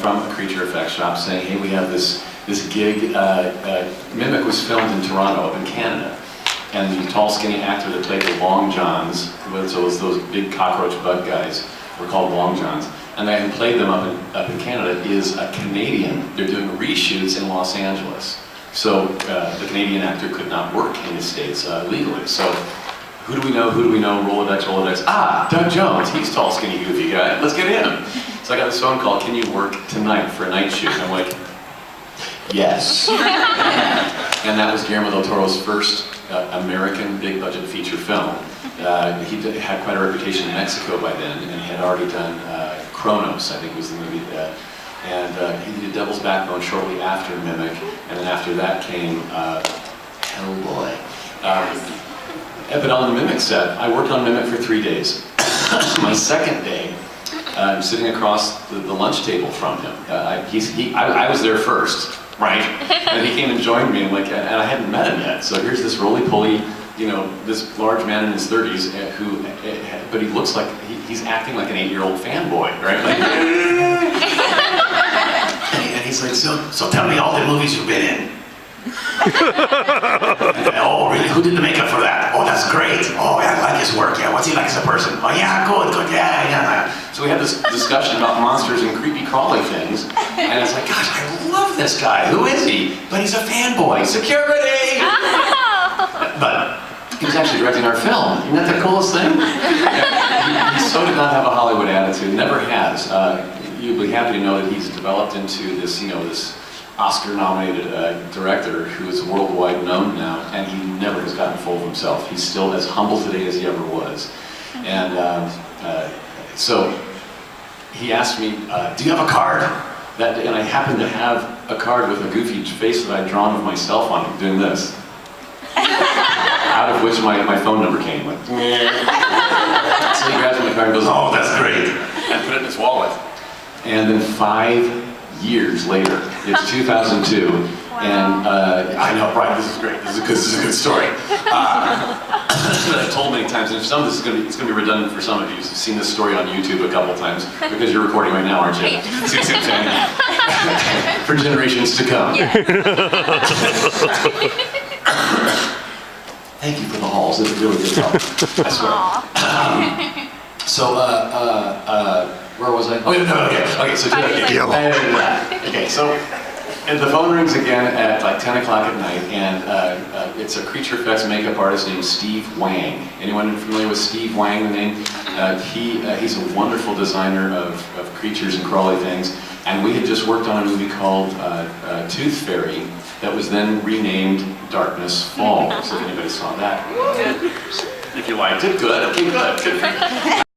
from a creature effects shop saying, hey, we have this gig. Mimic was filmed in Toronto, up in Canada. And the tall, skinny actor that played the Long Johns, so it was those big cockroach bug guys, were called Long Johns. And the guy who played them up in Canada is a Canadian. They're doing reshoots in Los Angeles. So the Canadian actor could not work in the States legally. So who do we know? Rolodex. Ah, Doug Jones. He's tall, skinny, goofy guy. Let's get him. So I got this phone call. Can you work tonight for a night shoot? And I'm like, yes. And that was Guillermo Del Toro's first American big-budget feature film. He had quite a reputation in Mexico by then, and he had already done Kronos, I think was the movie. And he did Devil's Backbone shortly after Mimic, and then after that came HellBoy. But on the Mimic set, I worked on Mimic for 3 days. My second day, I'm sitting across the lunch table from him. I was there first, right? And he came and joined me, and I hadn't met him yet. So here's this roly-poly, this large man in his 30s but he looks like he's acting like an 8-year-old fanboy, right? And he's like, so tell me all the movies you've been in. Oh, really? Who did the makeup for that? Oh, that's great. Oh, yeah, I like his work. Yeah, what's he like as a person? Oh, yeah, good. Yeah. So we had this discussion about monsters and creepy crawly things, and it's like, gosh, I love this guy. Who is he? But he's a fanboy. Security! But he was actually directing our film. Isn't that the coolest thing? He so did not have a Hollywood attitude. Never has. You'll be happy to know that he's developed into this, this Oscar-nominated director who is worldwide known now, and he never has gotten full of himself. He's still as humble today as he ever was. And so he asked me, do you have a card? And I happened to have a card with a goofy face that I'd drawn of myself on it, doing this. Out of which my phone number came. So he grabs my card and goes, oh, that's great. And put it in his wallet. And then 5 years later, it's 2002, and I know, right, this is great, this is a good story. I've told many times, and some of this is going to be redundant for some of you. You've seen this story on YouTube a couple times, because you're recording right now, aren't you? For generations to come. Thank you for the halls, it's really good help, I swear. Where was I? Oh, no, okay, so okay, so and the phone rings again at like 10 o'clock at night, and it's a creature effects makeup artist named Steve Wang. Anyone familiar with Steve Wang, the name? He's a wonderful designer of creatures and crawly things, and we had just worked on a movie called Tooth Fairy that was then renamed Darkness Falls, if anybody saw that. If you liked it, good, okay, good.